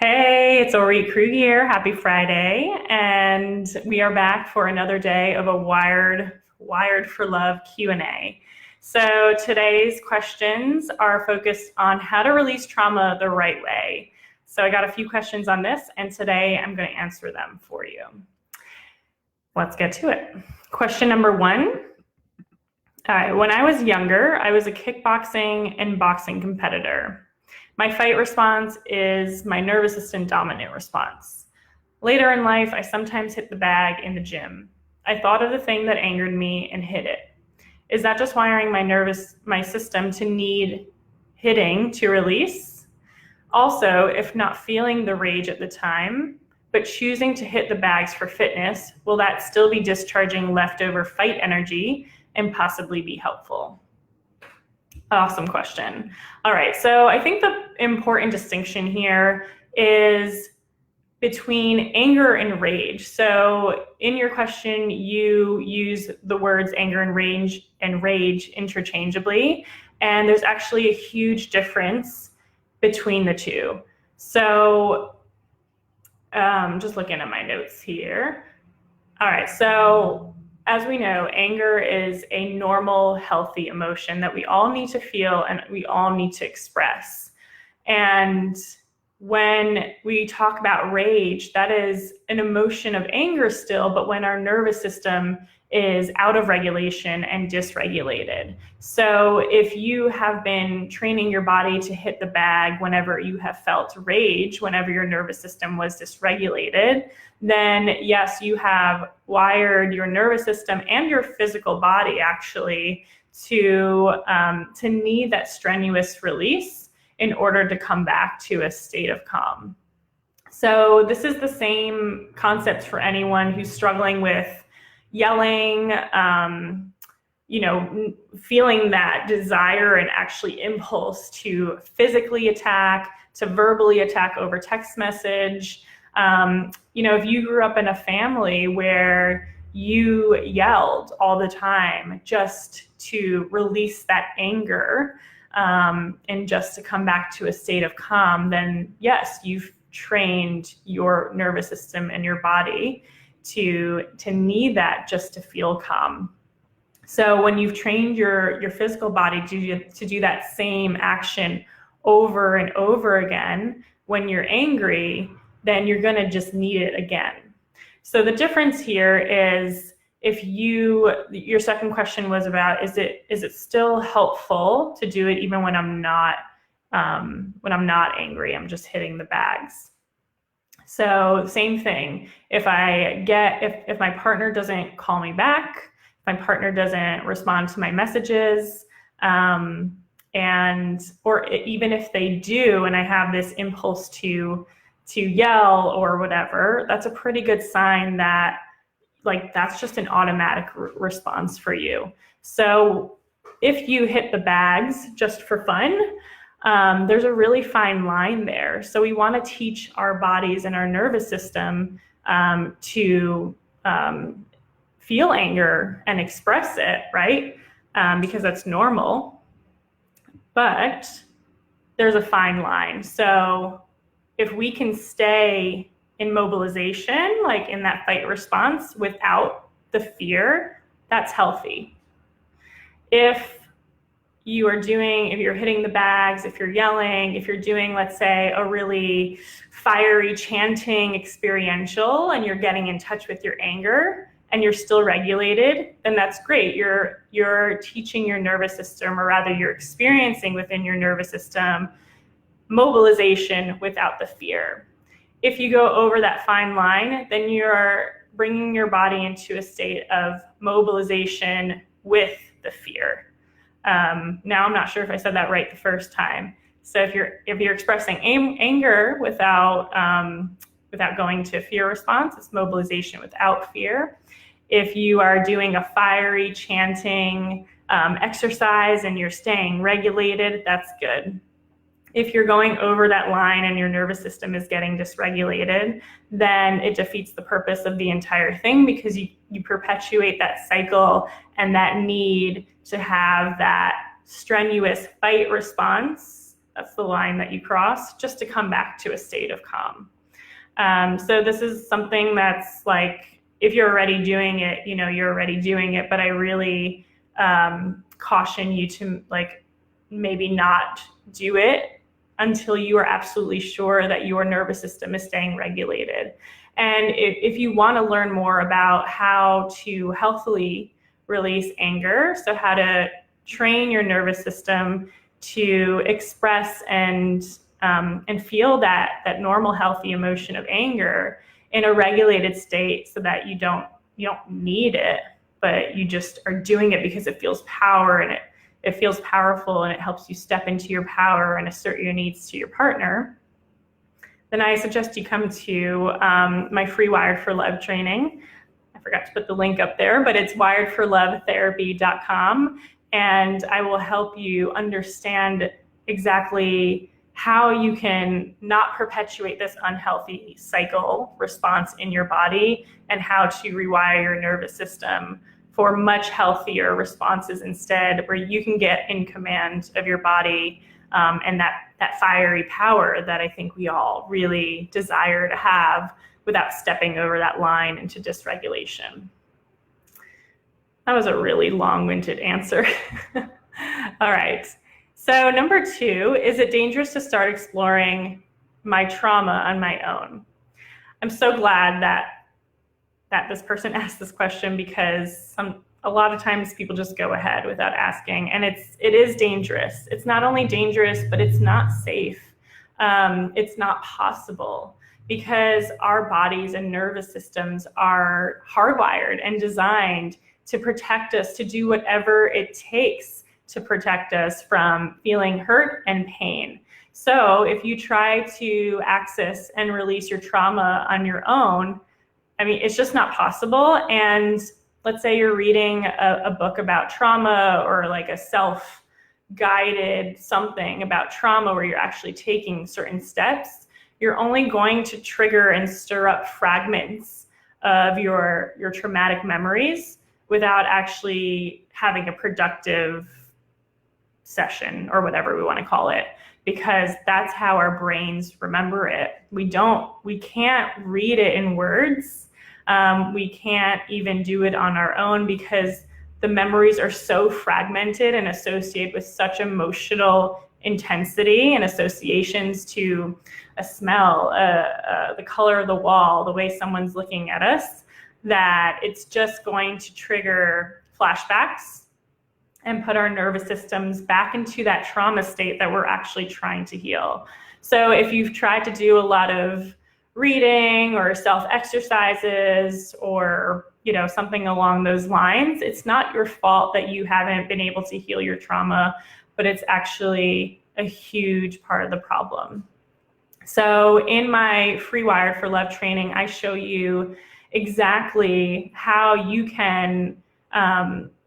Hey, it's Ori Krug here. Happy Friday. And we are back for another day of a Wired for Love Q&A. So today's questions are focused on how to release trauma the right way. So I got a few questions on this, and today I'm going to answer them for you. Let's get to it. Question number one. When I was younger, I was a kickboxing and boxing competitor. My fight response is my nervous system dominant response. Later in life, I sometimes hit the bag in the gym. I thought of the thing that angered me and hit it. Is that just wiring my system to need hitting to release? Also, if not feeling the rage at the time, but choosing to hit the bags for fitness, will that still be discharging leftover fight energy and possibly be helpful? Awesome question. All right, so I think the important distinction here is between anger and rage. So in your question, you use the words anger and rage interchangeably, and there's actually a huge difference between the two. So just looking at my notes here. All right, so as we know, anger is a normal, healthy emotion that we all need to feel and we all need to express. And when we talk about rage, that is an emotion of anger still, but when our nervous system is out of regulation and dysregulated. So if you have been training your body to hit the bag whenever you have felt rage, whenever your nervous system was dysregulated, then yes, you have wired your nervous system and your physical body actually to need that strenuous release in order to come back to a state of calm. So this is the same concept for anyone who's struggling with yelling, feeling that desire and actually impulse to physically attack, to verbally attack over text message. If you grew up in a family where you yelled all the time just to release that anger, and just to come back to a state of calm, then yes, you've trained your nervous system and your body to need that just to feel calm. So when you've trained your physical body to do that same action over and over again, when you're angry, then you're going to just need it again. So the difference here is, if your second question was about, is it still helpful to do it even when I'm not angry, I'm just hitting the bags. So same thing. If my partner doesn't call me back, if my partner doesn't respond to my messages, or even if they do, and I have this impulse to yell or whatever, that's a pretty good sign that that's just an automatic response for you. So if you hit the bags just for fun, there's a really fine line there. So we want to teach our bodies and our nervous system to feel anger and express it, right? Because that's normal. But there's a fine line. So if we can stay in mobilization, like in that fight response without the fear, that's healthy. If you're hitting the bags, if you're yelling, if you're doing, let's say, a really fiery chanting experiential and you're getting in touch with your anger and you're still regulated, then that's great. You're teaching your nervous system, or rather you're experiencing within your nervous system mobilization without the fear. If you go over that fine line, then you're bringing your body into a state of mobilization with the fear. Now, I'm not sure if I said that right the first time. So if you're expressing anger without going to fear response, it's mobilization without fear. If you are doing a fiery chanting exercise and you're staying regulated, that's good. If you're going over that line and your nervous system is getting dysregulated, then it defeats the purpose of the entire thing, because you perpetuate that cycle and that need to have that strenuous fight response That's the line that you cross just to come back to a state of calm. So this is something that's like, if you're already doing it, you're already doing it, but I really caution you to like maybe not do it until you are absolutely sure that your nervous system is staying regulated. And if you want to learn more about how to healthily release anger, so how to train your nervous system to express and feel that normal, healthy emotion of anger in a regulated state, so that you don't need it, but you just are doing it because it feels power and it feels powerful and it helps you step into your power and assert your needs to your partner, then I suggest you come to my free Wired for Love training. I forgot to put the link up there, but it's wiredforlovetherapy.com, and I will help you understand exactly how you can not perpetuate this unhealthy cycle response in your body, and how to rewire your nervous system for much healthier responses instead, where you can get in command of your body and that fiery power that I think we all really desire to have without stepping over that line into dysregulation. That was a really long-winded answer. All right. So number 2, is it dangerous to start exploring my trauma on my own? I'm so glad that this person asked this question, because a lot of times people just go ahead without asking, and it is dangerous. It's not only dangerous, but it's not safe. It's not possible, because our bodies and nervous systems are hardwired and designed to protect us, to do whatever it takes to protect us from feeling hurt and pain. So if you try to access and release your trauma on your own, I mean, it's just not possible. And let's say you're reading a book about trauma, or like a self-guided something about trauma where you're actually taking certain steps, you're only going to trigger and stir up fragments of your traumatic memories without actually having a productive session, or whatever we want to call it, because that's how our brains remember it. We can't read it in words. We can't even do it on our own, because the memories are so fragmented and associated with such emotional intensity and associations to a smell, the color of the wall, the way someone's looking at us, that it's just going to trigger flashbacks and put our nervous systems back into that trauma state that we're actually trying to heal. So if you've tried to do a lot of reading or self-exercises or something along those lines, it's not your fault that you haven't been able to heal your trauma, but it's actually a huge part of the problem. So in my free Wired for Love training, I show you exactly how you can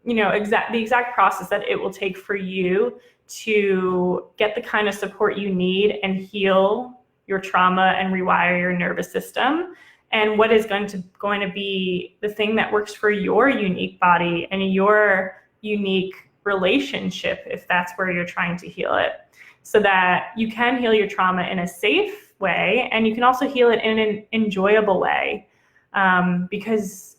the exact process that it will take for you to get the kind of support you need and heal your trauma and rewire your nervous system, and what is going to be the thing that works for your unique body and your unique relationship, if that's where you're trying to heal it, so that you can heal your trauma in a safe way, and you can also heal it in an enjoyable way, because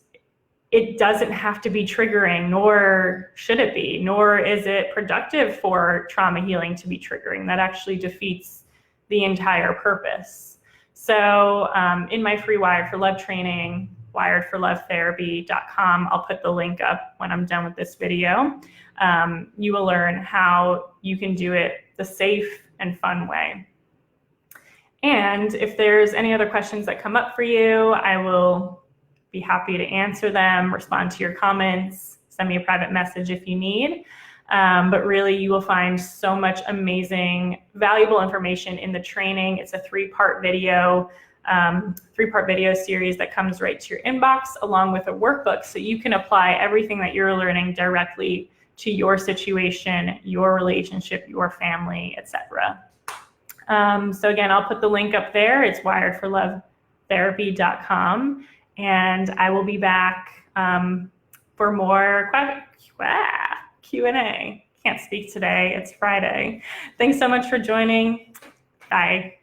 it doesn't have to be triggering, nor should it be, nor is it productive for trauma healing to be triggering. That actually defeats the entire purpose. So in my free Wired for Love training, wiredforlovetherapy.com, I'll put the link up when I'm done with this video. You will learn how you can do it the safe and fun way. And if there's any other questions that come up for you, I will be happy to answer them, respond to your comments, send me a private message if you need. But really, you will find so much amazing, valuable information in the training. It's a three-part video series that comes right to your inbox, along with a workbook, so you can apply everything that you're learning directly to your situation, your relationship, your family, etc. So again, I'll put the link up there. It's wiredforlovetherapy.com. And I will be back for more Q&A. can't speak today. It's Friday. Thanks so much for joining. Bye.